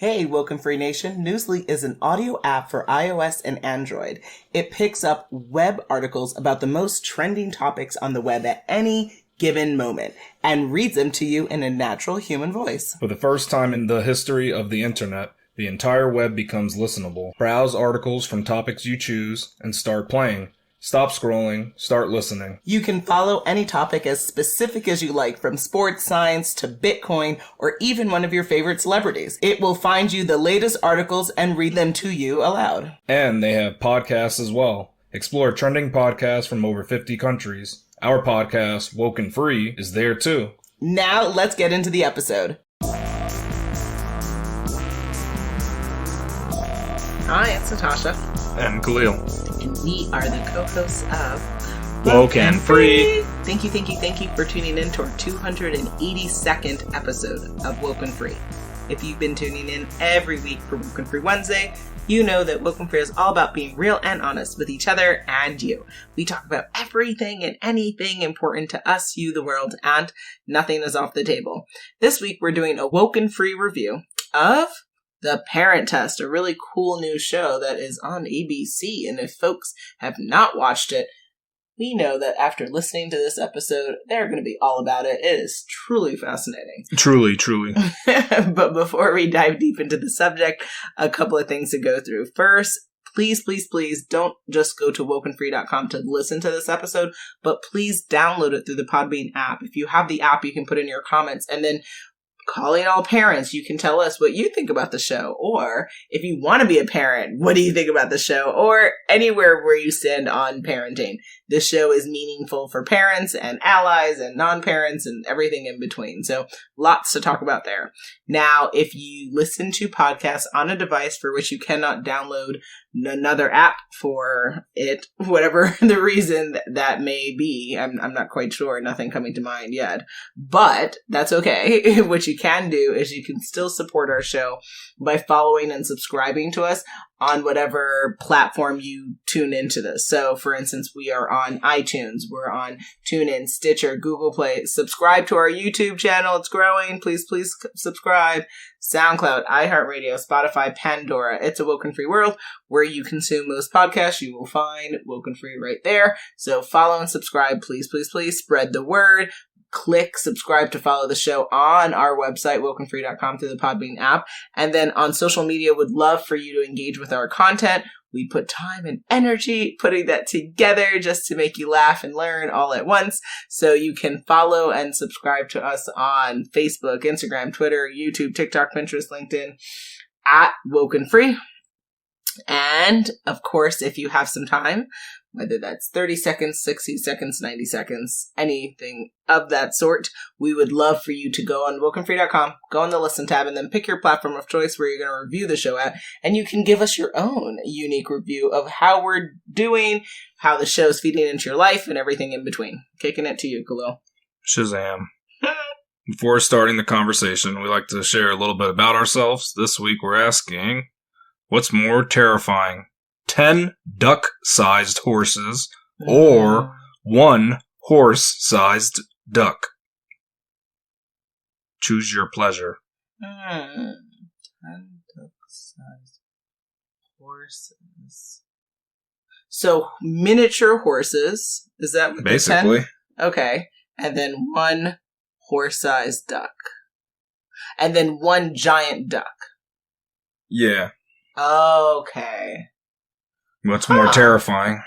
Hey, WokeNFree Nation. Newsly is an audio app for iOS and Android. It picks up web articles about the most trending topics on the web at any given moment and reads them to you in a natural human voice. For the first time in the history of the internet, the entire web becomes listenable. Browse articles from topics you choose and start playing. Stop scrolling, start listening. You can follow any topic as specific as you like, from sports, science to Bitcoin, or even one of your favorite celebrities. It will find you the latest articles and read them to you aloud. And they have podcasts as well. Explore trending podcasts from over 50 countries. Our podcast, WokeNFree, is there too. Now let's get into the episode. Hi, it's Natasha. And Khalil. And we are the co-hosts of WokeNFree. Thank you for tuning in to our 282nd episode of WokeNFree. If you've been tuning in every week for WokeNFree Wednesday, you know that WokeNFree is all about being real and honest with each other and you. We talk about everything and anything important to us, you, the world, and nothing is off the table. This week we're doing a WokeNFree review of The Parent Test, a really cool new show that is on ABC. And if folks have not watched it, we know that after listening to this episode, they're going to be all about it. It is truly fascinating. Truly. But before we dive deep into the subject, a couple of things to go through. First, please don't just go to WokeNFree.com to listen to this episode, but please download it through the Podbean app. If you have the app, you can put in your comments, and then calling all parents, you can tell us what you think about the show. Or if you want to be a parent, what do you think about the show? Or anywhere where you stand on parenting. This show is meaningful for parents and allies and non-parents and everything in between. So lots to talk about there. Now, if you listen to podcasts on a device for which you cannot download another app for it, whatever the reason that may be, I'm not quite sure, nothing coming to mind yet, but that's okay. What you can do is you can still support our show by following and subscribing to us on whatever platform you tune into this. So, for instance, we are on iTunes, we're on TuneIn, Stitcher, Google Play. Subscribe to our YouTube channel. It's growing. Please subscribe. SoundCloud, iHeartRadio, Spotify, Pandora. It's a WokeNFree world. Where you consume most podcasts, you will find WokeNFree right there. So follow and subscribe. Please spread the word. Click subscribe to follow the show on our website, WokeNFree.com, through the Podbean app. And then on social media, would love for you to engage with our content. We put time and energy putting that together just to make you laugh and learn all at once. So you can follow and subscribe to us on Facebook, Instagram, Twitter, YouTube, TikTok, Pinterest, LinkedIn, at WokeNFree. And of course, if you have some time, whether that's 30 seconds, 60 seconds, 90 seconds, anything of that sort, we would love for you to go on WokeNFree.com, go on the Listen tab, and then pick your platform of choice where you're going to review the show at, and you can give us your own unique review of how we're doing, how the show's feeding into your life, and everything in between. Kicking it to you, Khalil. Shazam. Before starting the conversation, we like to share a little bit about ourselves. This week we're asking, what's more terrifying? 10 duck-sized horses or 1 horse-sized duck? Choose your pleasure. 10 duck-sized horses. So, miniature horses. Is that what basically? 10? Okay. And then 1 horse-sized duck. And then 1 giant duck. Yeah. Okay. What's more terrifying?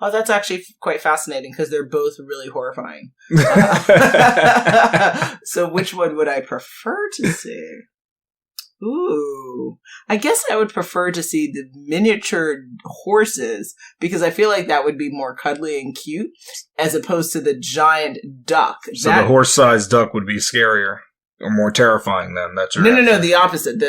Oh, that's actually quite fascinating because they're both really horrifying. So which one would I prefer to see? Ooh. I guess I would prefer to see the miniature horses because I feel like that would be more cuddly and cute as opposed to the giant duck. So the horse-sized duck would be scarier. Or more terrifying than that's your No, the opposite.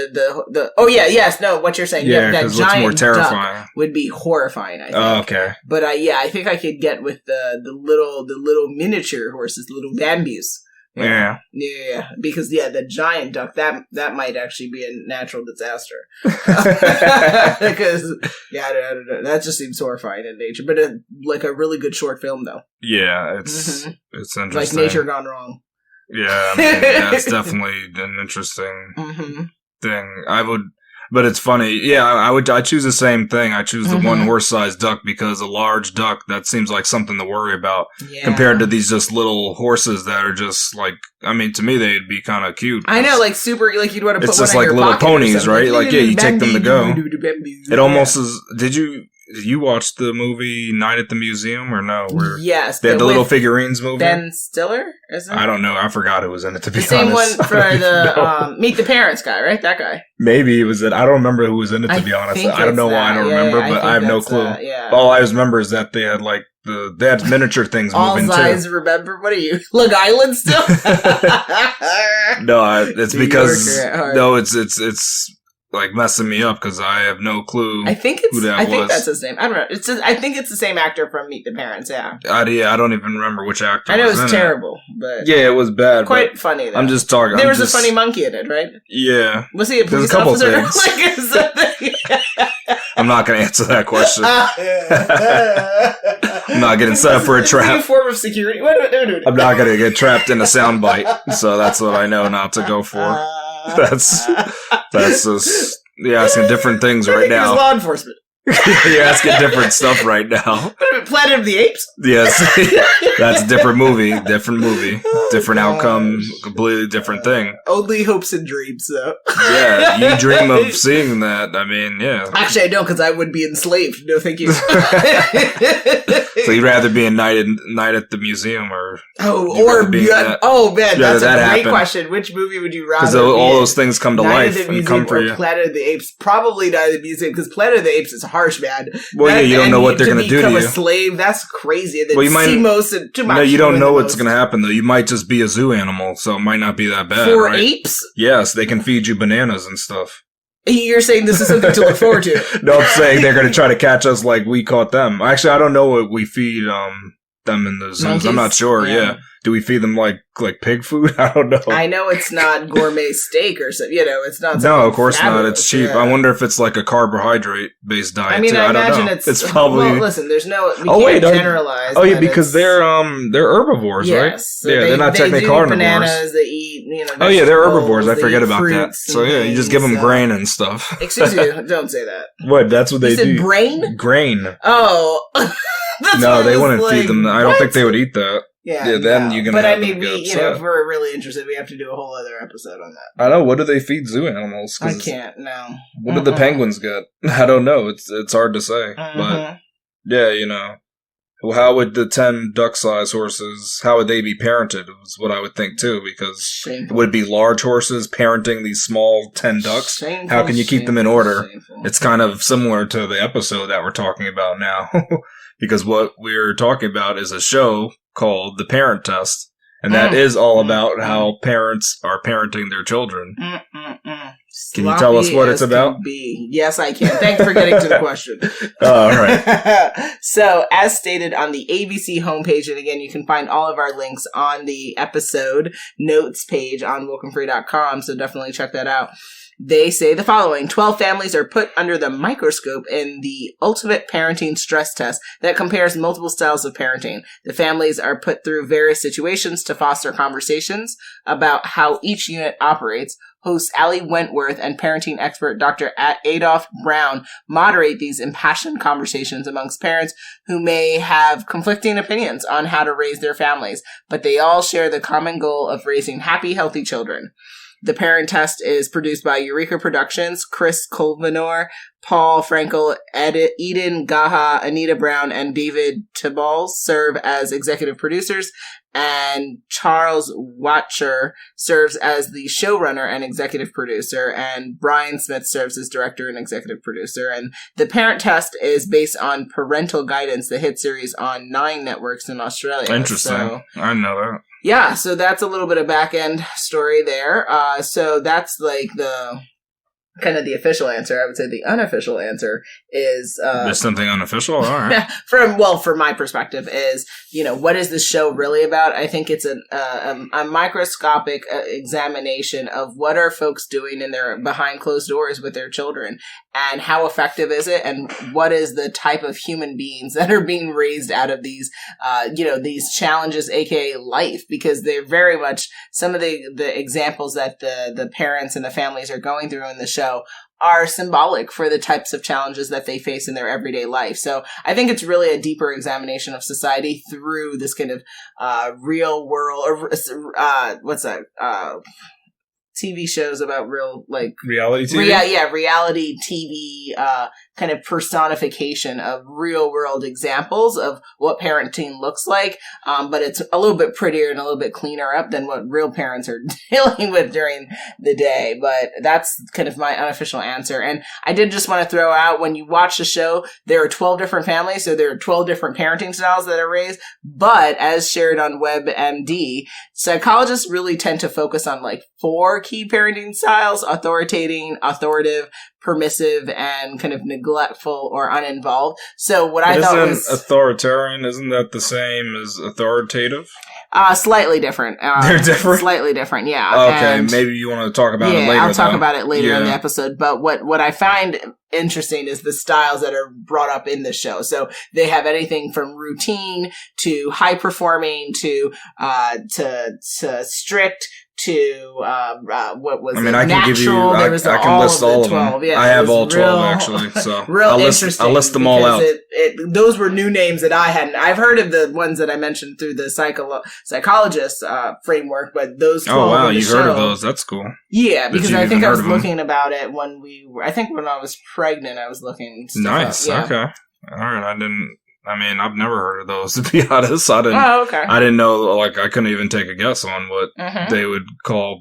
What you're saying. Yeah, that giant more terrifying duck would be horrifying, I think. Oh, okay. But I think I could get with the little miniature horses, the little bambies. Yeah. Yeah. Because the giant duck, that might actually be a natural disaster. Because I don't know. That just seems horrifying in nature. But like a really good short film though. Yeah, it's interesting. Like Nature Gone Wrong. Yeah, I mean, it's definitely an interesting thing. I would, but it's funny. Yeah, I choose the same thing. I choose the one horse-sized duck because a large duck, that seems like something to worry about compared to these just little horses that are just like, I mean, to me, they'd be kind of cute. I know, like super, like you'd want to put it's one just in like your little pocket ponies, right? Like, yeah, you take them to go. It almost is, did you watch the movie Night at the Museum or no? Where yes. They had the little figurines movie. Ben Stiller, isn't it? I don't know. I forgot it was in it, to be honest. The same one for the Meet the Parents guy, right? That guy. Maybe it was it. I don't remember who was in it, to be honest. I don't know why I don't remember, but I have no clue. All I remember is that they had like they had miniature things moving too. All eyes remember? What are you, Long Island still? No, it's because it's like messing me up because I have no clue. I think that's his name. I don't know. I think it's the same actor from Meet the Parents. Yeah. I don't even remember which actor. I know it's terrible, but yeah, it was bad. Quite funny. Though. I'm just talking. There was a funny monkey in it, right? Yeah. Was he a police officer? Things. I'm not going to answer that question. I'm not getting set up for a trap. A form of security. I'm not going to get trapped in a soundbite, so that's what I know not to go for. That's just you're asking different things right now. Law enforcement. You're asking different stuff right now. Planet of the Apes? Yes. That's a different movie, different outcome, completely different thing. Only hopes and dreams, though. Yeah, you dream of seeing that. I mean, yeah. Actually, I don't, because I would be enslaved. No, thank you. So you'd rather be a night at the museum, or man, that's a great question. Which movie would you rather? Because all those things come to life and come for you. Planet of the Apes, probably Night at the Museum, because Planet of the Apes is harsh, man. Well, you don't know what they're going to do to you. Become a slave, that's crazy. And then you might. No, you don't know what's going to happen though. You might just be a zoo animal, so it might not be that bad. For apes? Yes, they can feed you bananas and stuff. You're saying this is something to look forward to. No, I'm saying they're going to try to catch us like we caught them. Actually, I don't know what we feed them in the zoos. Monkeys? I'm not sure. Yeah. Do we feed them like pig food? I don't know. I know it's not gourmet steak or something. It's not. No, of course not. It's cheap. Yeah. I wonder if it's like a carbohydrate-based diet. I mean, too. I imagine don't know. It's probably. Well, listen, there's no. We can't generalize. Oh yeah, because they're herbivores, right? So yeah, they're not technically carnivores. Bananas. They eat. Oh yeah, they're herbivores. I forget about that. So yeah, you just give them grain and stuff. Excuse me, don't say that. What? That's what they do. You said brain? Grain. Oh. No, they wouldn't feed them. I don't think they would eat that. Yeah, then you can. But I mean, if we're really interested, we have to do a whole other episode on that. I know. What do they feed zoo animals? I can't. No. What did the penguins get? I don't know. It's hard to say. But yeah, how would the 10 duck-sized horses? How would they be parented? Was what I would think too, because it would be large horses parenting these small 10 ducks. How can you keep them in order? It's kind of similar to the episode that we're talking about now, because what we're talking about is a show called The Parent Test, and that is all about how parents are parenting their children. Can you tell us what it's about? Yes, I can. Thanks for getting to the question. All right. So, as stated on the ABC homepage, and again, you can find all of our links on the episode notes page on WokeNFree.com, so definitely check that out. They say the following: 12 families are put under the microscope in the ultimate parenting stress test that compares multiple styles of parenting. The families are put through various situations to foster conversations about how each unit operates. Host Allie Wentworth and parenting expert Dr. Adolph Brown moderate these impassioned conversations amongst parents who may have conflicting opinions on how to raise their families, but they all share the common goal of raising happy, healthy children. The Parent Test is produced by Eureka Productions. Chris Colvenor, Paul Frankel, Eden Gaha, Anita Brown, and David Tiball serve as executive producers, and Charles Watcher serves as the showrunner and executive producer, and Brian Smith serves as director and executive producer. And The Parent Test is based on Parental Guidance, the hit series on 9 networks in Australia. Interesting. So, I know that. Yeah, so that's a little bit of back-end story there. So that's like kind of the official answer. I would say the unofficial answer is there's something unofficial. All right. from my perspective, is what is this show really about? I think it's a microscopic examination of what are folks doing in their behind closed doors with their children, and how effective is it, and what is the type of human beings that are being raised out of these these challenges, aka life, because they're very much some of the examples that the parents and the families are going through in the show are symbolic for the types of challenges that they face in their everyday life. So I think it's really a deeper examination of society through this kind of real world, or what's that? TV shows about real, like reality TV. Reality TV kind of personification of real world examples of what parenting looks like. But it's a little bit prettier and a little bit cleaner up than what real parents are dealing with during the day. But that's kind of my unofficial answer. And I did just want to throw out, when you watch the show, there are 12 different families, so there are 12 different parenting styles that are raised. But as shared on WebMD, psychologists really tend to focus on like 4 key parenting styles: authoritative, permissive, and kind of neglectful or uninvolved. So what I thought was authoritarian. Isn't that the same as authoritative? Slightly different. They're different? Slightly different, yeah. Okay, and maybe you want to talk about it later. I'll talk about it later in the episode. But what I find interesting is the styles that are brought up in the show. So they have anything from routine to high performing to strict to what was I can natural. give you. I can list all of them. Yeah, I have all 12 actually. So I'll list them all out. Those were new names that I hadn't. I've heard of the ones that I mentioned through the psychologist framework, but those 12 oh wow, you've heard of those? That's cool. Yeah, because I think I was looking about it when when I was pregnant, I was looking. Nice. Yeah. Okay. All right. I've never heard of those, to be honest. Oh, okay. I didn't know, I couldn't even take a guess on what they would call,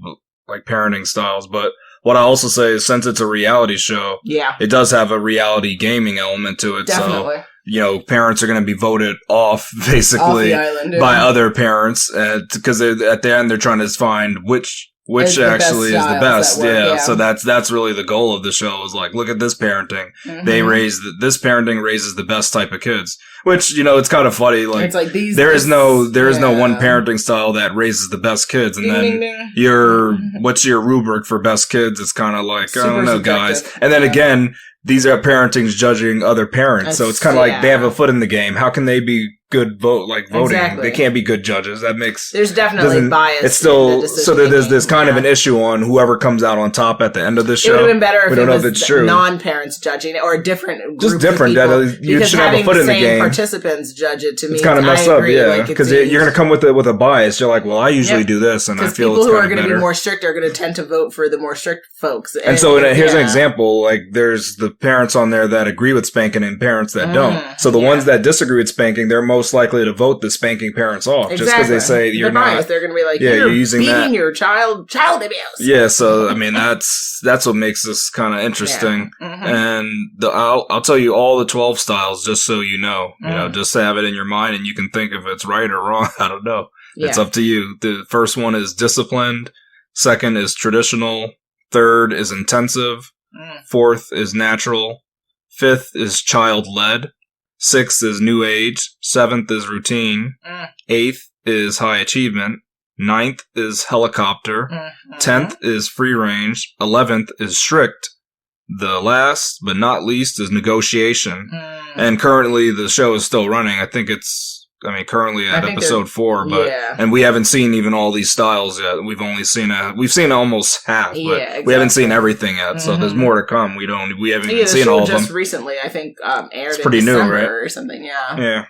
parenting styles. But what I also say is, since it's a reality show, it does have a reality gaming element to it. Definitely. So, parents are going to be voted off, basically, off the island, by other parents, because at the end, they're trying to find which actually is the best. Yeah. So that's really the goal of the show, is look at this parenting. This parenting raises the best type of kids, which, it's kind of funny. It's like these, there is no one parenting style that raises the best kids. And then what's your rubric for best kids? It's kind of I don't know, guys. And then again, these are parentings judging other parents. So it's kind of they have a foot in the game. How can they be good voting? Exactly. They can't be good judges. There's definitely bias. It's still, so there's this kind of an issue on whoever comes out on top at the end of the show. It would have been better if it was non-parents judging it, or a different group just different. Of people, you should have a foot in the game. Participants judge it, to me, it's kind of messed up, because you're going to come with a bias. You're well, I usually do this, and I feel it's kind of better. People who are going to be more strict are going to tend to vote for the more strict folks. And so here's an example. There's the parents on there that agree with spanking and parents that don't. So the ones that disagree with spanking, they're most likely to vote the spanking parents off, just because they say you're not. They're going to be you're using beating your child abuse. Yeah, so that's what makes this kind of interesting. And I'll tell you all the 12 styles, just so you know, just to have it in your mind, and you can think if it's right or wrong. I don't know. It's up to you. The first one is disciplined. Second is traditional. Third is intensive. Fourth is natural. Fifth is child-led. Sixth is new age. Seventh is routine. Eighth is high achievement. Ninth is helicopter. 10th is free range. 11th is strict. The last but not least is negotiation. And currently the show is still running. I think it's currently at episode 4, but and we haven't seen even all these styles yet. We've only seen almost half, but we haven't seen everything yet. So there's more to come. We haven't even seen all of them. Just recently, I think, aired. It's pretty in December, new, right? Or something. Yeah. Yeah.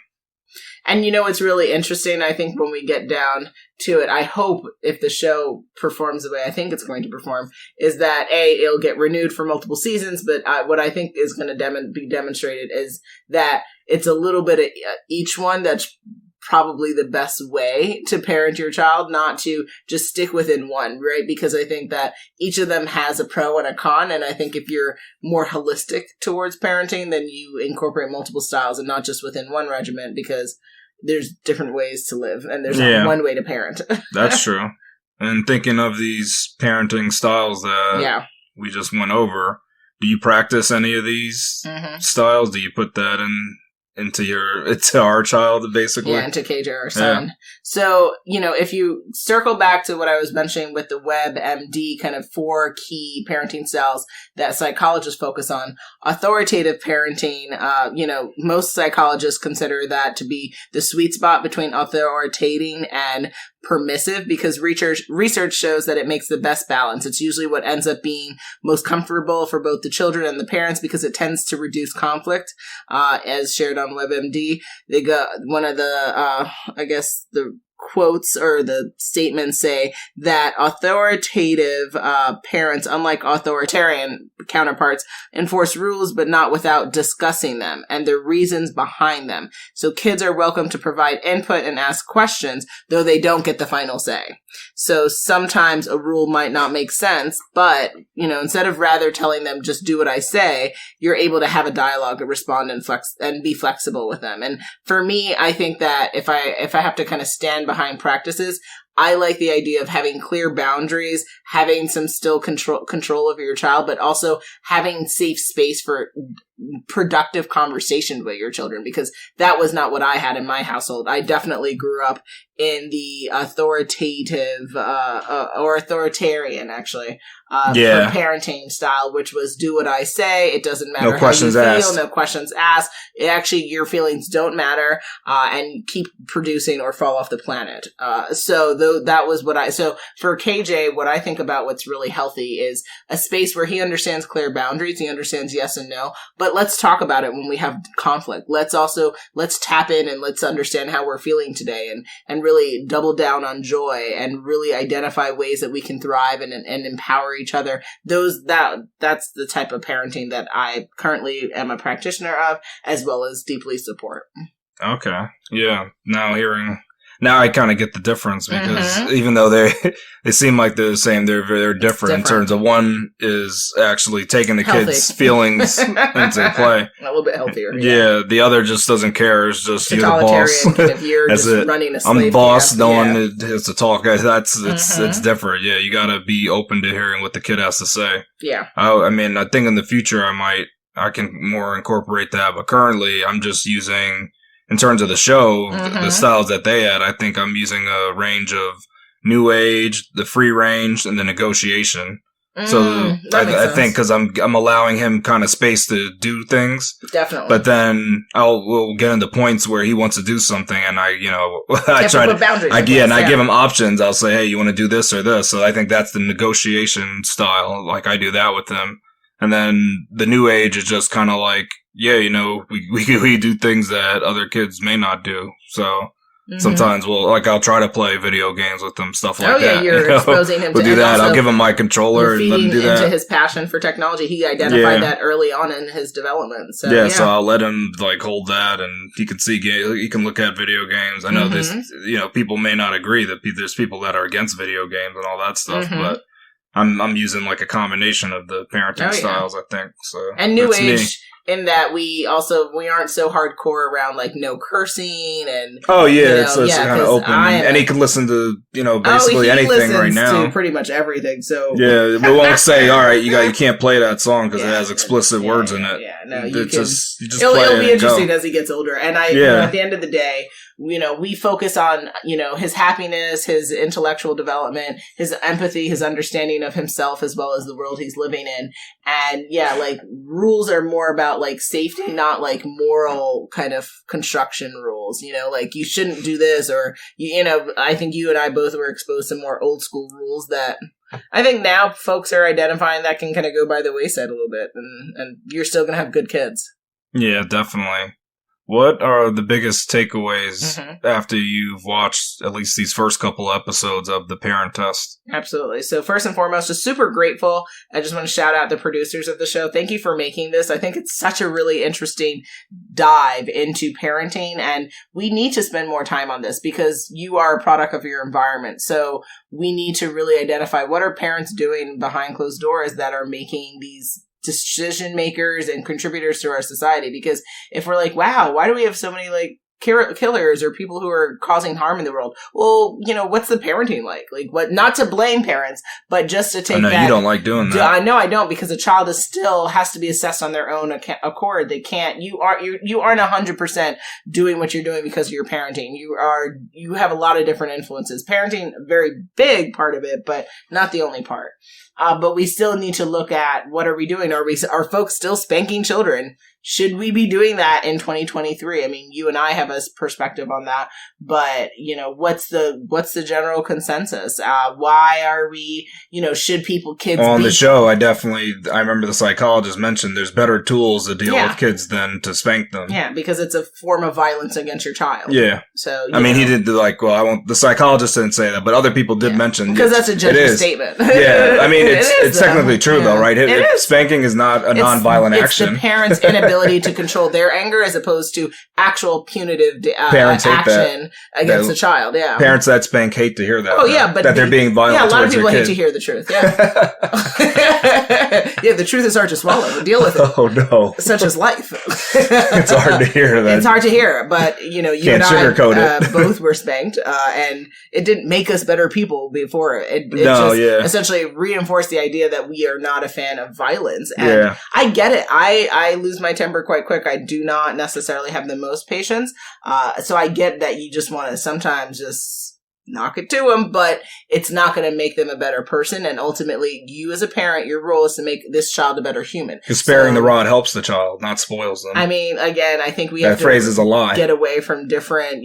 And what's really interesting, I think, when we get down to it, I hope, if the show performs the way I think it's going to perform, is that it'll get renewed for multiple seasons. But what I think is going to be demonstrated is that it's a little bit of each one that's probably the best way to parent your child, not to just stick within one, right? Because I think that each of them has a pro and a con. And I think if you're more holistic towards parenting, then you incorporate multiple styles and not just within one regimen, because there's different ways to live, and there's not one way to parent. That's true. And thinking of these parenting styles that we just went over. Do you practice any of these styles? Do you put that into our child, basically? Yeah, into KJ, our son. Yeah. So, if you circle back to what I was mentioning with the WebMD, kind of 4 key parenting styles that psychologists focus on, authoritative parenting, most psychologists consider that to be the sweet spot between authoritating and permissive, because research shows that it makes the best balance. It's usually what ends up being most comfortable for both the children and the parents, because it tends to reduce conflict, as shared on WebMD. They got one of the, the quotes or the statements say that authoritative parents, unlike authoritarian counterparts, enforce rules but not without discussing them and the reasons behind them. So kids are welcome to provide input and ask questions, though they don't get the final say. So sometimes a rule might not make sense, but, instead of rather telling them just do what I say, you're able to have a dialogue and respond and be flexible with them. And for me, I think that if I have to kind of stand behind practices, I like the idea of having clear boundaries, having some still control over your child, but also having safe space for productive conversation with your children, because that was not what I had in my household. I definitely grew up in the authoritative, or authoritarian, actually, for parenting style, which was do what I say. It doesn't matter how you feel, no questions asked. Your feelings don't matter, and keep producing or fall off the planet. So for KJ, what I think about what's really healthy is a space where he understands clear boundaries. He understands yes and no, but let's talk about it when we have conflict. Let's tap in and let's understand how we're feeling today, and really double down on joy and really identify ways that we can thrive and empower each other. That's the type of parenting that I currently am a practitioner of, as well as deeply support. Okay. Yeah. Now I kind of get the difference, because even though they seem like they're the same, they're different in terms of one is actually taking the kids' feelings into play. A little bit healthier. Yeah. The other just doesn't care. It's just you're the boss. Kind of, you're just running a slave. I'm the boss. Camp. No one has to talk. It's different. Yeah. You got to be open to hearing what the kid has to say. Yeah. I think in the future I can more incorporate that, but currently I'm just using, in terms of the show, the styles that they had, I think I'm using a range of new age, the free range, and the negotiation. So I think because I'm allowing him kind of space to do things. Definitely. But then we'll get into points where he wants to do something, and I try to boundaries. I give him options. I'll say, hey, you want to do this or this? So I think that's the negotiation style. Like I do that with him. And then the new age is just kind of like, we do things that other kids may not do. So sometimes I'll try to play video games with them, stuff like that. You're exposing him to do that. I'll give him my controller and let him do that. Into his passion for technology. He identified that early on in his development. So, so I'll let him hold that, and he can see, he can look at video games. I know this, people may not agree that there's people that are against video games and all that stuff, but I'm using like a combination of the parenting styles, I think. So and new age in that we aren't so hardcore around like no cursing and it's kind of open, and he can listen to basically anything right now. To pretty much everything. So we won't say all right, you can't play that song because it has explicit words in it. It'll be interesting as he gets older. And at the end of the day, we focus on, his happiness, his intellectual development, his empathy, his understanding of himself, as well as the world he's living in. And rules are more about like safety, not like moral kind of construction rules, like you shouldn't do this, or, I think you and I both were exposed to more old school rules that I think now folks are identifying that can kind of go by the wayside a little bit, and you're still going to have good kids. Yeah, definitely. What are the biggest takeaways after you've watched at least these first couple episodes of The Parent Test? Absolutely. So first and foremost, just super grateful. I just want to shout out the producers of the show. Thank you for making this. I think it's such a really interesting dive into parenting, and we need to spend more time on this because you are a product of your environment. So we need to really identify what are parents doing behind closed doors that are making these decision makers and contributors to our society. Because if we're like, wow, why do we have so many like killers or people who are causing harm in the world. Well, what's the parenting like? Like, what? Not to blame parents, but just to take that. You don't like doing that. I know I don't, because a child has to be assessed on their own accord. They can't. You aren't 100% doing what you're doing because of your parenting. You have a lot of different influences. Parenting, a very big part of it, but not the only part. But we still need to look at, what are we doing? Are folks still spanking children? Should we be doing that in 2023? I mean, you and I have a perspective on that, but what's the general consensus? Why are we, should kids on the show? I remember the psychologist mentioned there's better tools to deal with kids than to spank them. Yeah, because it's a form of violence against your child. Yeah. So he did the psychologist didn't say that, but other people did mention, because that's a judgment statement. Yeah, I mean it's technically true though, right? Spanking is not a nonviolent action. It's the parents' inability to control their anger as opposed to actual punitive action against the child. Yeah, parents that spank hate to hear that. Oh yeah, but they're being violent. Yeah, a lot of people hate kid. to hear the truth. Yeah, yeah, the truth is hard to swallow. Deal with it. Oh no, such as life. It's hard to hear that. It's hard to hear, but you Can't and I both were spanked, and it didn't make us better people before. It just essentially reinforced the idea that we are not a fan of violence. And I get it. I lose my temper quite quick. I do not necessarily have the most patience. So I get that you just want to sometimes just knock it to them, but it's not going to make them a better person. And ultimately, you as a parent, your role is to make this child a better human. Because sparing the rod helps the child, not spoils them. I mean, again, I think we have to that phrase is a lie. Get away from different,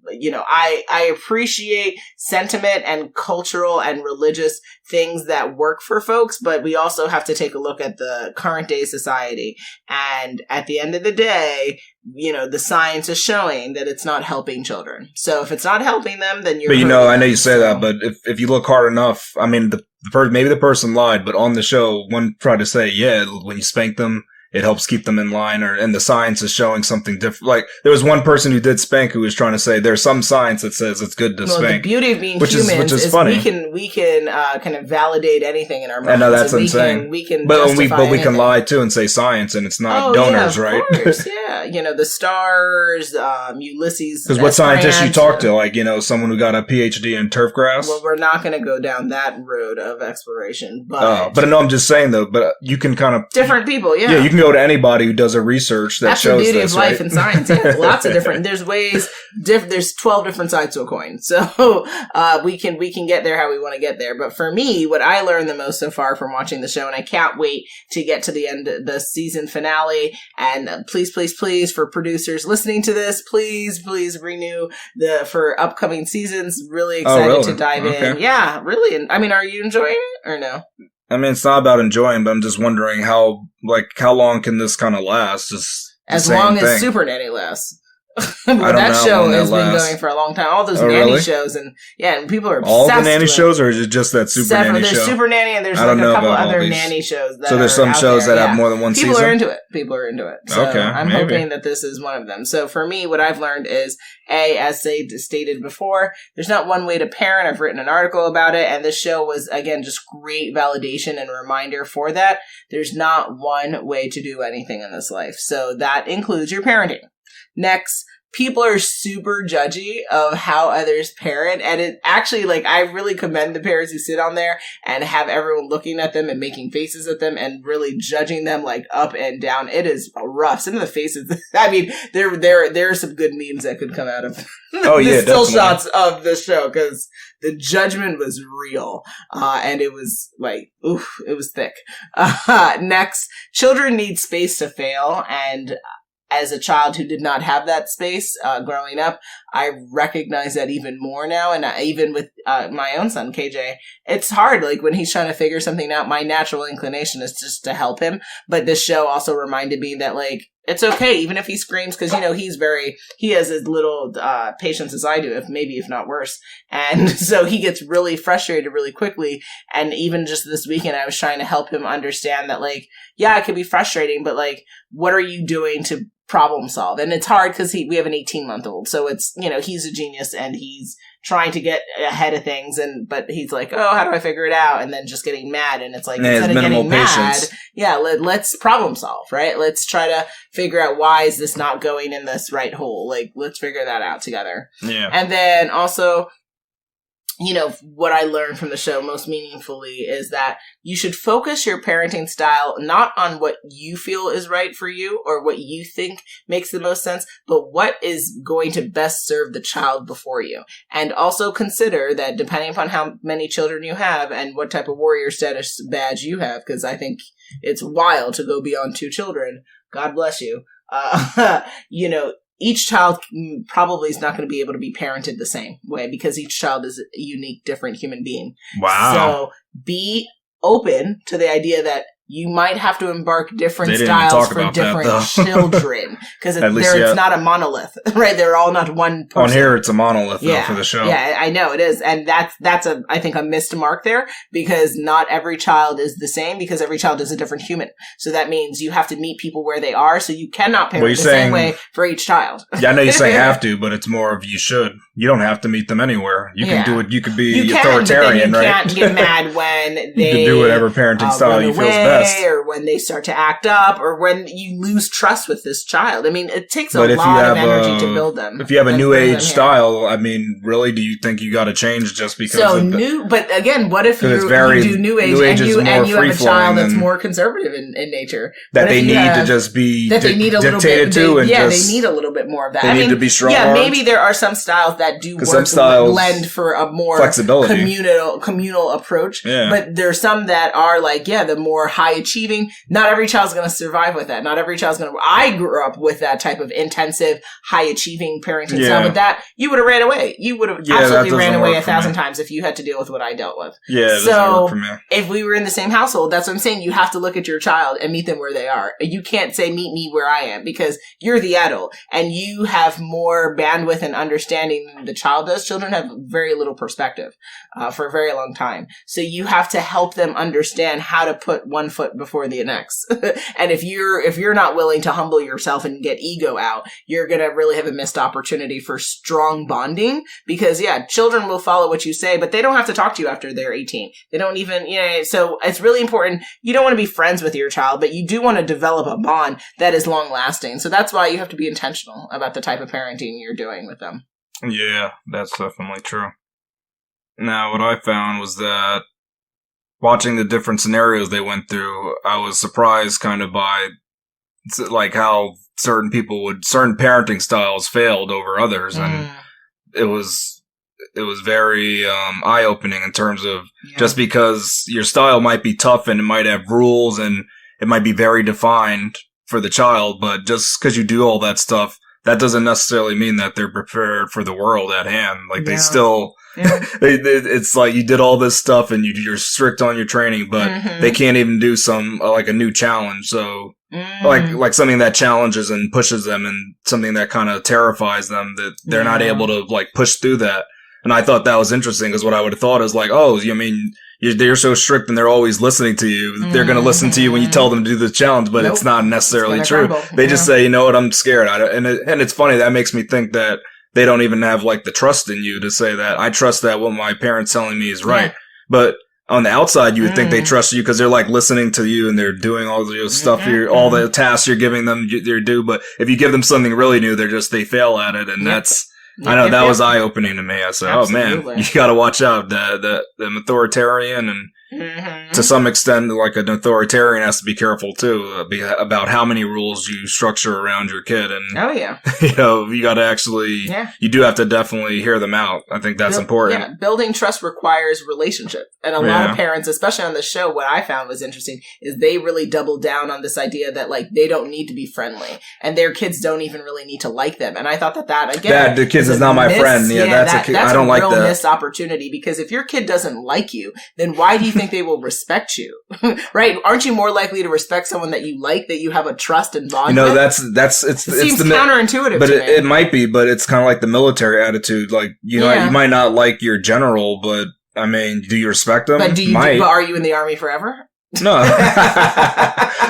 I appreciate sentiment and cultural and religious things that work for folks, but we also have to take a look at the current day society. And at the end of the day, the science is showing that it's not helping children. So if it's not helping them, then you're. But I know you say that, but if you look hard enough, I mean, maybe the person lied, but on the show, one tried to say, when you spank them, it helps keep them in line, and the science is showing something different. Like, there was one person who did spank who was trying to say there's some science that says it's good to spank. The beauty of being humans is funny. We can kind of validate anything in our minds. I know, that's insane. We can but we can lie too and say science, and it's not donors, right? Of course, yeah. The stars, Ulysses. Because what scientists you talk to, like, someone who got a PhD in turf grass? Well, we're not going to go down that road of exploration, but no, I'm just saying though. But you can kind of different people, yeah. You can go to anybody who does a research that shows this. That's the beauty of life and science. Yeah, lots of different. There's ways. There's 12 different sides to a coin. So we can get there how we want to get there. But for me, what I learned the most so far from watching the show, and I can't wait to get to the end, the season finale. And please, for producers listening to this, please renew for upcoming seasons. Really excited to dive in. Yeah, really. And I mean, are you enjoying it or no? I mean, it's not about enjoying, but I'm just wondering how long can this kind of last? Just as long as Super Nanny lasts. That show has been going for a long time. All those nanny shows, and people are obsessed all the nanny shows, or is it just that Super Nanny show? There's Super Nanny, and there's like a couple other nanny shows. So there's some shows that have more than one season. People are into it. So I'm hoping that this is one of them. So for me, what I've learned is, as stated before, there's not one way to parent. I've written an article about it, and this show was, again, just great validation and reminder for that. There's not one way to do anything in this life. So that includes your parenting. Next, people are super judgy of how others parent. And it actually, I really commend the parents who sit on there and have everyone looking at them and making faces at them and really judging them up and down. It is rough. Some of the faces, I mean, there are some good memes that could come out of the still shots of the show, because the judgment was real. And it was it was thick. Next, children need space to fail. And as a child who did not have that space growing up, I recognize that even more now. And even with my own son, KJ, it's hard. When he's trying to figure something out, my natural inclination is just to help him. But this show also reminded me that, it's okay, even if he screams, because, he has as little patience as I do, if not worse. And so he gets really frustrated really quickly. And even just this weekend, I was trying to help him understand that, it can be frustrating, but, what are you doing to problem solve? And it's hard because we have an 18-month-old. So it's, he's a genius and he's trying to get ahead of things, but he's like, oh, how do I figure it out? And then just getting mad. And it's instead of getting mad, let's problem solve, right? Let's try to figure out why is this not going in this right hole? Like, let's figure that out together. Yeah. And then also, what I learned from the show most meaningfully is that you should focus your parenting style not on what you feel is right for you or what you think makes the most sense, but what is going to best serve the child before you. And also consider that depending upon how many children you have and what type of warrior status badge you have, because I think it's wild to go beyond 2 children. God bless you. Each child probably is not going to be able to be parented the same way because each child is a unique, different human being. Wow. So be open to the idea that you might have to embark different styles for different children because it's not a monolith, right? They're all not one person. On here, it's a monolith though, for the show. Yeah, I know it is. And that's I think a missed mark there because not every child is the same because every child is a different human. So that means you have to meet people where they are. So you cannot parent the same way for each child. Yeah, I know you say have to, but it's more of you should. You don't have to meet them anywhere. You can do it. You could be authoritarian, right? You can't get mad when they you can do whatever parenting style you feels best. Or when they start to act up, or when you lose trust with this child. I mean, it takes a lot of energy to build them. If you have a new age style, I mean, really, do you think you got to change just because but again, what if you do new age and you have a child that's more conservative in nature? That they need to just be dictated to? They need a little bit more of that. They need to be strong. Yeah, maybe there are some styles that do work blend for a more communal approach. Yeah. But there's some that are like, the more high achieving. Not every child's going to survive with that. Not every child's going to. I grew up with that type of intensive, high achieving parenting style. With that, you would have ran away. You would have absolutely ran away 1,000 times if you had to deal with what I dealt with. Yeah, so if we were in the same household, that's what I'm saying. You have to look at your child and meet them where they are. You can't say meet me where I am because you're the adult and you have more bandwidth and understanding than the child does. Children have very little perspective for a very long time. So you have to help them understand how to put one foot before the next. And if you're not willing to humble yourself and get ego out, you're going to really have a missed opportunity for strong bonding because children will follow what you say, but they don't have to talk to you after they're 18. They don't even, so it's really important. You don't want to be friends with your child, but you do want to develop a bond that is long lasting. So that's why you have to be intentional about the type of parenting you're doing with them. Yeah, that's definitely true. Now, what I found was that watching the different scenarios they went through, I was surprised kind of by like how certain parenting styles failed over others. And it was very eye-opening in terms of just because your style might be tough and it might have rules and it might be very defined for the child, but just because you do all that stuff, that doesn't necessarily mean that they're prepared for the world at hand. Like they still, it's like you did all this stuff and you're strict on your training, but they can't even do like a new challenge. So like something that challenges and pushes them and something that kind of terrifies them that they're not able to like push through that. And I thought that was interesting because what I would have thought is like, they're so strict and they're always listening to you. They're going to listen to you when you tell them to do the challenge, but it's not necessarily true. They just say, you know what, I'm scared. And it's funny. That makes me think that they don't even have like the trust in you to say that I trust that what my parents telling me is right. But on the outside, you would think they trust you because they're like listening to you and they're doing all the stuff, all the tasks you're giving them, they do. But if you give them something really new, they fail at it. And that's, I know that was eye opening to me. I said, absolutely. Oh man, you got to watch out. The authoritarian and to some extent, like an authoritarian has to be careful too about how many rules you structure around your kid. And you got to actually, you do have to definitely hear them out. I think that's important. Yeah, building trust requires relationship, and a lot of parents, especially on the show, what I found was interesting is they really double down on this idea that like they don't need to be friendly, and their kids don't even really need to like them. And I thought that again, the kids is not my friend. That's I don't like that. That's a real missed opportunity because if your kid doesn't like you, then why do you think they will respect you? Right? Aren't you more likely to respect someone that you like, that you have a trust and bond with? It seems counterintuitive but to me. It might be, but it's kind of like the military attitude. Like, you might not like your general, but I mean, do you respect them? But are you in the army forever? No.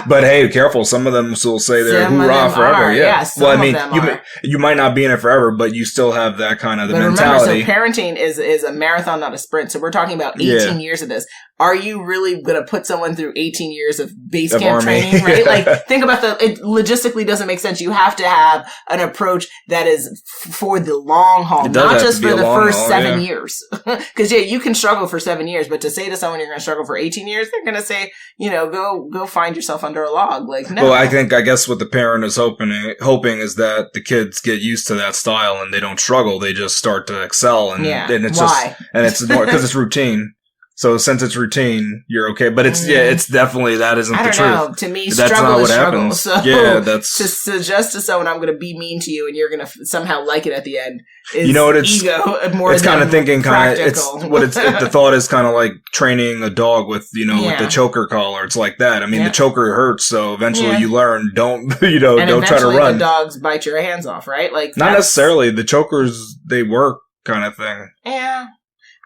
But hey, careful. Some of them will say they're hoorah forever. Yeah. Well, I mean, you might not be in it forever, but you still have that kind of mentality. Remember, so parenting is a marathon, not a sprint. So we're talking about 18 years of this. Are you really going to put someone through 18 years of base camp training, right? Like, think about it logistically doesn't make sense. You have to have an approach that is for the long haul, not just for the first 7 years. Because, you can struggle for 7 years, but to say to someone you're going to struggle for 18 years, they're going to say, go find yourself under a log. Like, no. Well, I guess what the parent is hoping is that the kids get used to that style and they don't struggle. They just start to excel. And it's why? It's more because it's routine. So since it's routine, you're okay. But it's definitely, that isn't the truth. I don't know. To me, struggle is struggle. So that's... to suggest to someone I'm going to be mean to you and you're going to somehow like it at the end is ego more it's than kind of thinking practical. The thought is kind of like training a dog with, with the choker collar. It's like that. I mean, the choker hurts. So eventually you learn, don't try to run. The dogs bite your hands off, right? Like, not necessarily. The chokers, they work kind of thing. Yeah.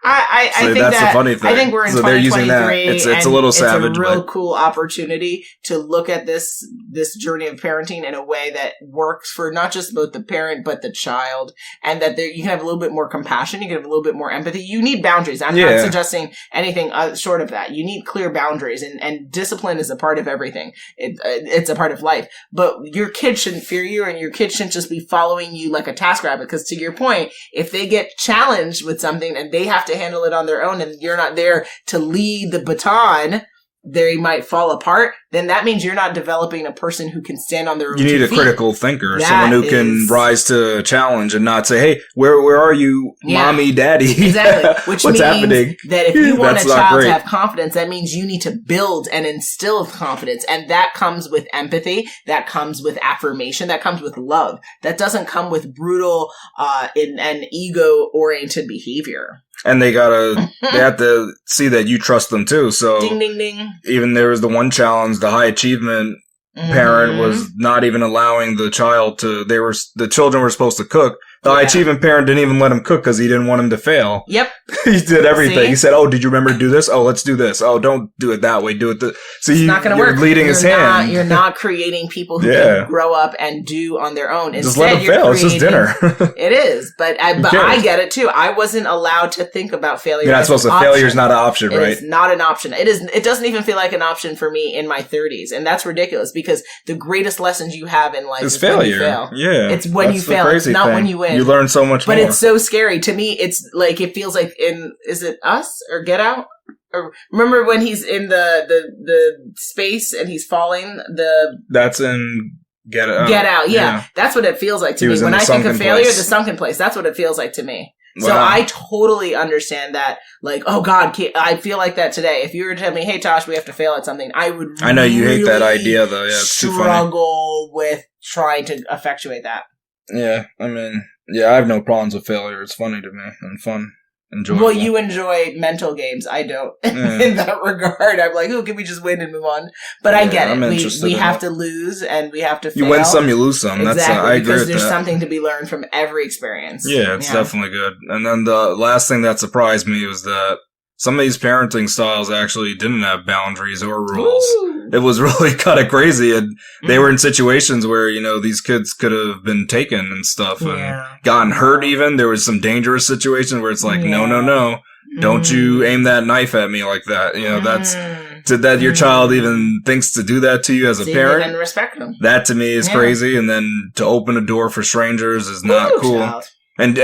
I think that's the funny thing. I think we're in 2023. It's a little savage. It's a real cool opportunity to look at this journey of parenting in a way that works for not just both the parent but the child, and that you can have a little bit more compassion. You can have a little bit more empathy. You need boundaries. I'm not suggesting anything short of that. You need clear boundaries, and discipline is a part of everything. It's a part of life. But your kid shouldn't fear you, and your kid shouldn't just be following you like a TaskRabbit. Because to your point, if they get challenged with something and they have to handle it on their own and you're not there to lead the baton, they might fall apart, then that means you're not developing a person who can stand on their own. You need a critical thinker, someone who can rise to a challenge and not say, hey, where are you, mommy, daddy? Exactly. Which What's means happening? That if you want a child to have confidence, that means you need to build and instill confidence. And that comes with empathy. That comes with affirmation. That comes with love. That doesn't come with brutal and ego-oriented behavior. And they have to see that you trust them too. So ding, ding, ding. Even there was the one challenge, the high achievement parent was not even allowing the child the children were supposed to cook. The high achievement parent didn't even let him cook because he didn't want him to fail. Yep. He did everything. See? He said, oh, did you remember to do this? Oh, let's do this. Oh, don't do it that way. Do it So it's not going to work. Leading his hand. You're not creating people who can grow up and do on their own. Instead, just let them fail. It's just dinner. It is. But I get it too. I wasn't allowed to think about failure. You're not supposed to. Failure is not an option, right? It's not an option. It doesn't even feel like an option for me in my 30s. And that's ridiculous because the greatest lessons you have in life is failure. When you fail. Yeah. It's when you fail. It's not when you win. You learn so much. But it's so scary. To me, it's like, it feels like is it Us or Get Out? Or remember when he's in the space and he's falling? That's in Get Out. Get Out, yeah. That's what it feels like to me. When I think of failure, the sunken place, that's what it feels like to me. Wow. So I totally understand that. Like, oh God, I feel like that today. If you were to tell me, hey Tosh, we have to fail at something, I would I know you hate that idea though. Yeah, it's too funny. Struggle with trying to effectuate that. Yeah, I mean... Yeah, I have no problems with failure. It's funny to me and fun. Enjoyable. Well, you enjoy mental games. I don't. In that regard, I'm like, oh, can we just win and move on? But I get it. We have to lose and we have to fail. You win some, you lose some. Exactly, I agree with that. Because there's something to be learned from every experience. Yeah, it's definitely good. And then the last thing that surprised me was that some of these parenting styles actually didn't have boundaries or rules. Ooh. It was really kind of crazy. And they were in situations where, these kids could have been taken and stuff and gotten hurt even. There was some dangerous situations where it's like, no. Don't you aim that knife at me like that. That's that your child even thinks to do that to you as a parent. And respect them. That to me is crazy. And then to open a door for strangers is not cool. Child. And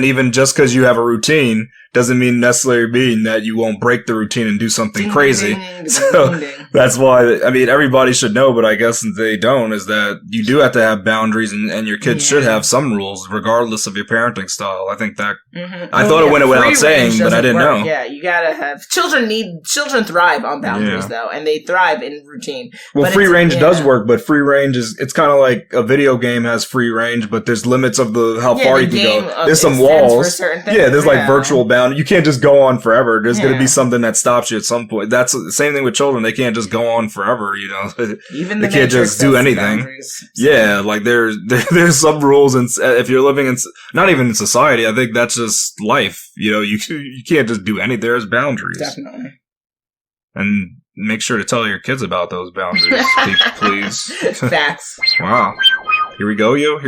even just because you have a routine doesn't necessarily mean that you won't break the routine and do something crazy. So that's why, everybody should know, but I guess they don't, is that you do have to have boundaries and your kids should have some rules regardless of your parenting style. I think that, I thought it went without saying, but I didn't know. Yeah, you gotta have, children thrive on boundaries though, and they thrive in routine. Well, free range does work, but free range it's kind of like a video game has free range, but there's limits of how far you can go. There's some walls. Yeah, there's like virtual boundaries. You can't just go on forever. There's going to be something that stops you at some point. That's the same thing with children. They can't just go on forever, Even they can't just do anything. Yeah, like there's some rules, and if you're living in, not even in society, I think that's just life. You can't just do anything. There's boundaries. Definitely. And make sure to tell your kids about those boundaries, please. Facts. Wow. Here we go, yo.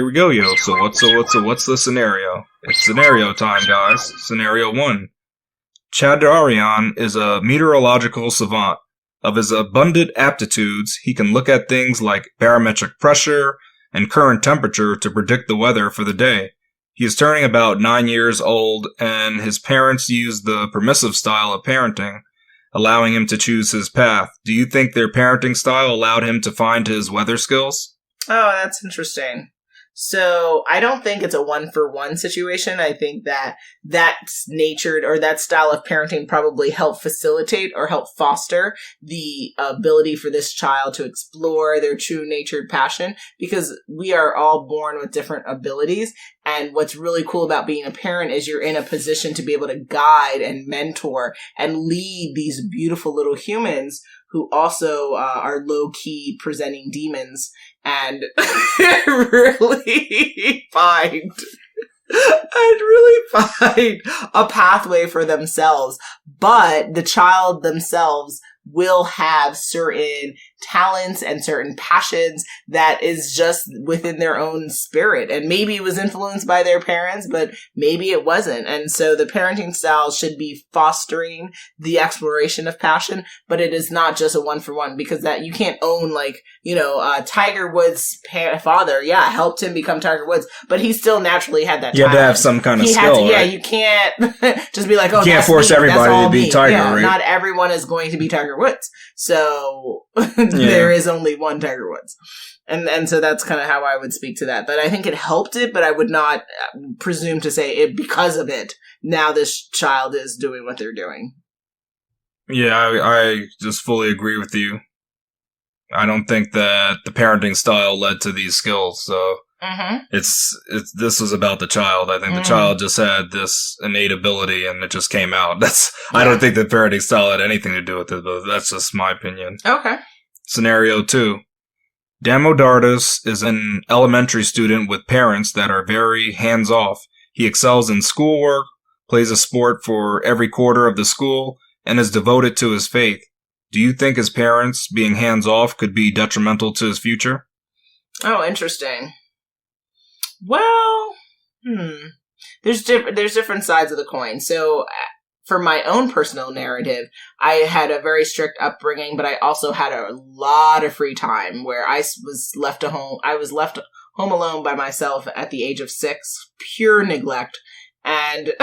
So what's the scenario? It's scenario time, guys. Scenario 1. Chadarian is a meteorological savant. Of his abundant aptitudes, he can look at things like barometric pressure and current temperature to predict the weather for the day. He is turning about 9 years old, and his parents use the permissive style of parenting, allowing him to choose his path. Do you think their parenting style allowed him to find his weather skills? Oh, that's interesting. So I don't think it's a 1-for-1 situation. I think that's natured, or that style of parenting probably helped facilitate or help foster the ability for this child to explore their true natured passion, because we are all born with different abilities. And what's really cool about being a parent is you're in a position to be able to guide and mentor and lead these beautiful little humans who also are low-key presenting demons, and really find a pathway for themselves. But the child themselves will have certain talents and certain passions that is just within their own spirit. And maybe it was influenced by their parents, but maybe it wasn't. And so the parenting style should be fostering the exploration of passion, but it is not just a 1-for-1, because that you can't own, like, Tiger Woods' father, helped him become Tiger Woods, but he still naturally had that talent. You had to have some kind of skill, right? You can't just be like, you can't force everybody to be Tiger, right? Not everyone is going to be Tiger Woods. So there is only one Tiger Woods. And so that's kind of how I would speak to that. But I think it helped it, but I would not presume to say it because of it. Now this child is doing what they're doing. Yeah, I just fully agree with you. I don't think that the parenting style led to these skills. So this was about the child. I think the child just had this innate ability and it just came out. I don't think the parenting style had anything to do with it, but that's just my opinion. Okay. Scenario 2. Damodardus is an elementary student with parents that are very hands-off. He excels in schoolwork, plays a sport for every quarter of the school, and is devoted to his faith. Do you think his parents being hands-off could be detrimental to his future? Oh, interesting. Well, there's different sides of the coin. So for my own personal narrative, I had a very strict upbringing, but I also had a lot of free time where I was left home alone by myself at the age of 6, pure neglect. And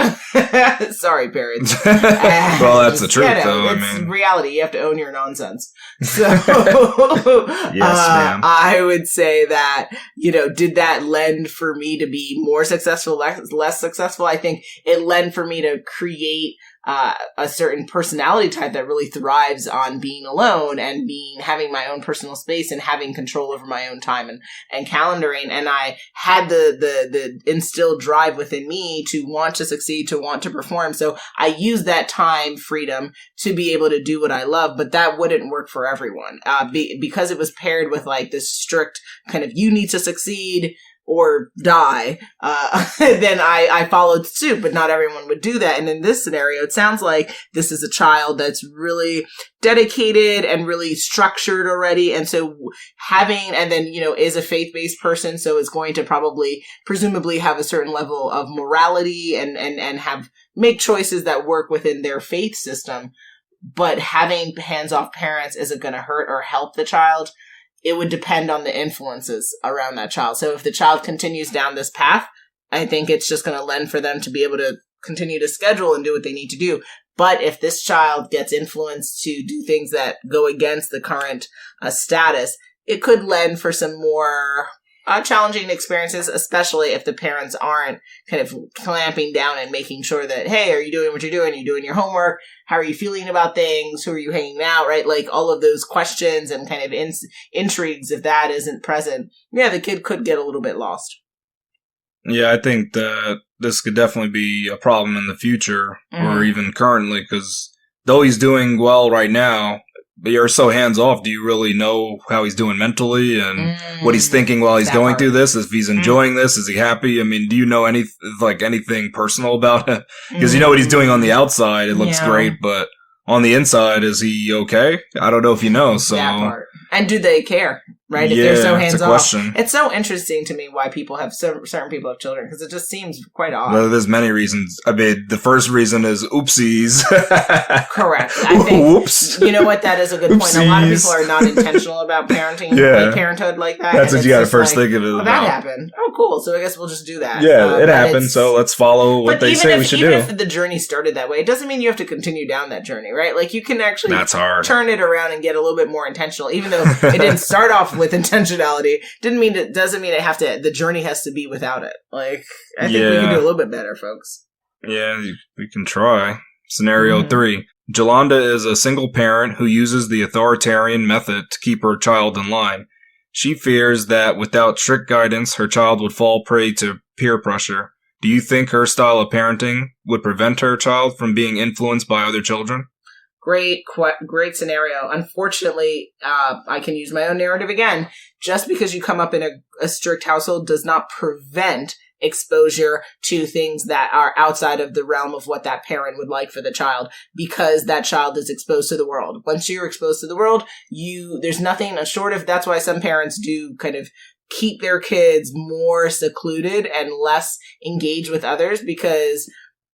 sorry, parents. Well, that's the truth, though. It's reality. You have to own your nonsense. So, yes, ma'am. I would say that, did that lend for me to be more successful, less successful? I think it lent for me to create a certain personality type that really thrives on being alone and having my own personal space and having control over my own time and calendaring. And I had the instilled drive within me to want to succeed, to want to perform. So I used that time freedom to be able to do what I love, but that wouldn't work for everyone. Because it was paired with like this strict kind of, you need to succeed or die, then I followed suit, but not everyone would do that. And in this scenario, it sounds like this is a child that's really dedicated and really structured already. And so is a faith-based person. So is going to presumably have a certain level of morality and make choices that work within their faith system. But having hands-off parents isn't going to hurt or help the child. It would depend on the influences around that child. So if the child continues down this path, I think it's just going to lend for them to be able to continue to schedule and do what they need to do. But if this child gets influenced to do things that go against the current status, it could lend for some more challenging experiences, especially if the parents aren't kind of clamping down and making sure that, hey, are you doing what you're doing? Are you doing your homework? How are you feeling about things? Who are you hanging out? Right? Like all of those questions and kind of intrigues, if that isn't present, the kid could get a little bit lost. Yeah, I think that this could definitely be a problem in the future or even currently, because though he's doing well right now, but you're so hands off. Do you really know how he's doing mentally and what he's thinking while he's going through this? If he's enjoying this, is he happy? I mean, do you know anything personal about him? Because you know what he's doing on the outside. It looks great, but on the inside, is he okay? I don't know if you know. So that part. And do they care? Right? If they're so hands off. It's so interesting to me why people have certain people have children, because it just seems quite odd. Well, there's many reasons. I mean, the first reason is oopsies. Correct. I think, oops. You know what? That is a good point. A lot of people are not intentional about parenting, like parenthood like that. That's what you got to first think of it about. That happened. Oh, cool. So I guess we'll just do that. Yeah, it happened. So let's follow what they say we should do. Even if the journey started that way, it doesn't mean you have to continue down that journey, right? Like, you can actually turn it around and get a little bit more intentional, even though it didn't start off with intentionality. Doesn't mean the journey has to be without it. Like, I think we can do a little bit better, folks. Yeah, we can try. Scenario 3. Jolanda is a single parent who uses the authoritarian method to keep her child in line. She fears that without strict guidance, her child would fall prey to peer pressure. Do you think her style of parenting would prevent her child from being influenced by other children? Great scenario. Unfortunately, I can use my own narrative again. Just because you come up in a strict household does not prevent exposure to things that are outside of the realm of what that parent would like for the child, because that child is exposed to the world. Once you're exposed to the world, there's nothing short of, that's why some parents do kind of keep their kids more secluded and less engaged with others, because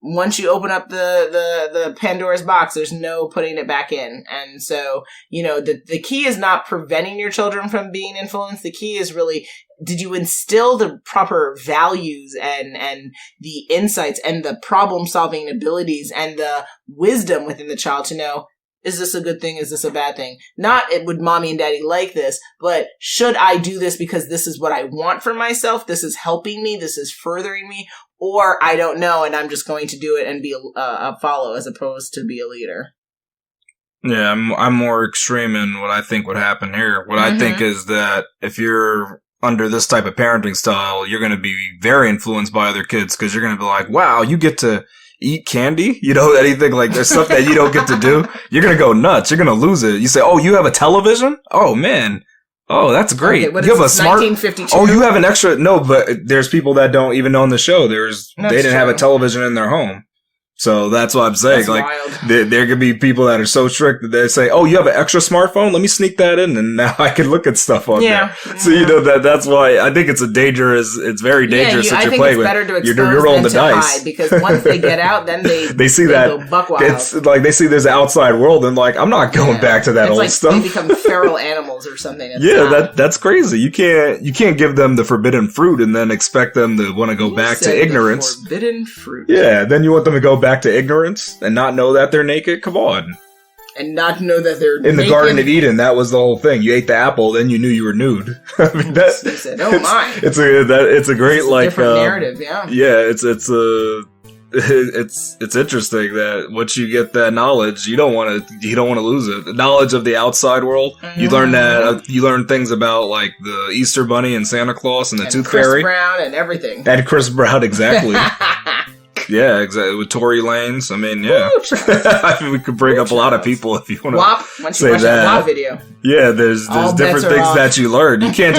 once you open up the Pandora's box, there's no putting it back in. And so, the key is not preventing your children from being influenced. The key is really, did you instill the proper values and the insights and the problem-solving abilities and the wisdom within the child to know, is this a good thing? Is this a bad thing? Not, would mommy and daddy like this, but should I do this because this is what I want for myself? This is helping me. This is furthering me. Or I don't know, and I'm just going to do it and be a follow as opposed to be a leader. Yeah, I'm more extreme in what I think would happen here. What I think is that if you're under this type of parenting style, you're going to be very influenced by other kids, because you're going to be like, wow, you get to eat candy? Anything like there's stuff that you don't get to do. You're going to go nuts. You're going to lose it. You say, oh, you have a television? Oh, man. Oh, that's great. Okay, you have a smart. 1952? Oh, you have an extra. No, but there's people that don't even own the show. They didn't have a television in their home. So that's what I'm saying. That's wild. There could be people that are so strict that they say, "Oh, you have an extra smartphone? Let me sneak that in, and now I can look at stuff on there." So that's why I think it's it's very dangerous that you're playing with. I think it's better to expose you're rolling the dice, hide, because once they get out, then they see they that go buck wild. It's like they see there's an outside world, and like, I'm not going back to that old stuff. They become feral animals or something. That's crazy. You can't give them the forbidden fruit and then expect them to want to go back to ignorance. Forbidden fruit. Yeah, then you want them to go back to ignorance and not know that they're naked? Come on. And not know that they're in the Garden of Eden. That was the whole thing. You ate the apple, then you knew you were nude. I mean, said, "Oh my!" It's a great different narrative. Yeah. Yeah, it's interesting that once you get that knowledge, you don't want to lose it. The knowledge of the outside world. You learn that you learn things about like the Easter Bunny and Santa Claus and the Tooth Fairy, Chris Brown, and everything. And Chris Brown, exactly. Yeah, exactly. With Tory Lanez, I mean, yeah. I mean, we could bring up a lot of people if you want to say that. WAP video. Yeah, there's different things that you learn. You can't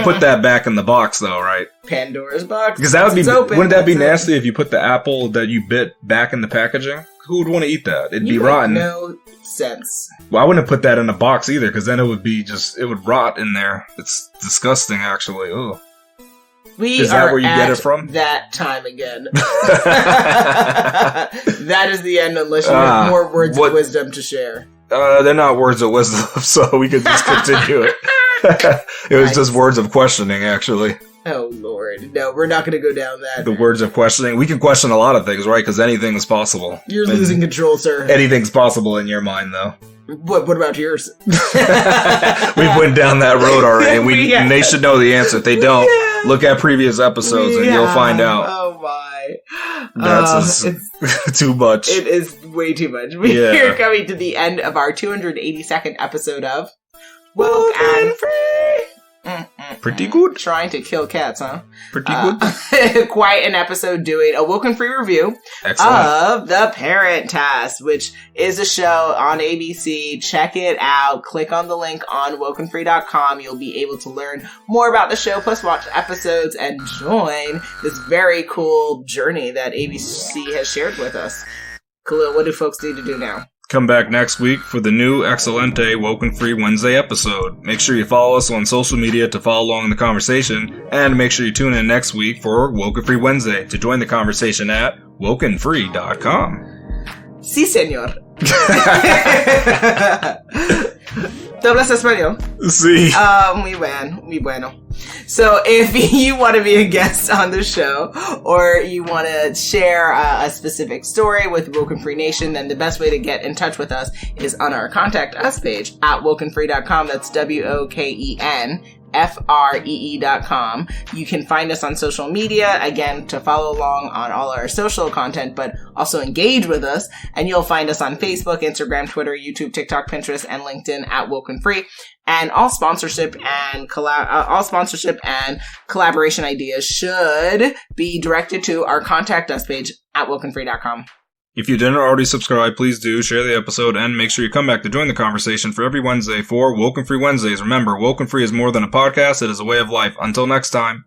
put that back in the box though, right? Pandora's box. Because that would be wouldn't that be nasty if you put the apple that you bit back in the packaging? Who would want to eat that? It'd be rotten. No sense. Well, I wouldn't put that in a box either, because then it would rot in there. It's disgusting, actually. Ugh. Is that where you get it from? That time again. That is the end, unless you have more words of wisdom to share. They're not words of wisdom, so we could just continue it. It was just words of questioning, actually. Oh, Lord. No, we're not going to go down that. The words of questioning. We can question a lot of things, right? Because anything is possible. You're losing control, sir. Anything's possible in your mind, though. What about yours? We went down that road already, and they should know the answer. If they don't, look at previous episodes and you'll find out. Oh my. That's too much. It is way too much. We're coming to the end of our 282nd episode of WokeNFree. Pretty good. Trying to kill cats, huh? Pretty good. Quite an episode doing a WokeNFree review of The Parent Test, which is a show on ABC. Check it out. Click on the link on WokeNFree.com. You'll be able to learn more about the show, plus watch episodes and join this very cool journey that ABC has shared with us. Khalil, what do folks need to do now? Come back next week for the new Excelente Woke and Free Wednesday episode. Make sure you follow us on social media to follow along in the conversation, and make sure you tune in next week for Woke and Free Wednesday to join the conversation at WokeNFree.com. Sí, señor. ¿Tú hablas español? Sí. Muy bueno. So if you want to be a guest on the show, or you want to share a specific story with Woke and Free Nation, then the best way to get in touch with us is on our Contact Us page at WokeNFree.com. That's WokenFree.com. You can find us on social media, again, to follow along on all our social content, but also engage with us. And you'll find us on Facebook, Instagram, Twitter, YouTube, TikTok, Pinterest, and LinkedIn at Woke and Free. And all sponsorship and collaboration ideas should be directed to our Contact Us page at WokenFree.com. If you didn't already subscribe, please do share the episode and make sure you come back to join the conversation for every Wednesday for Woke and Free Wednesdays. Remember, Woke and Free is more than a podcast, it is a way of life. Until next time.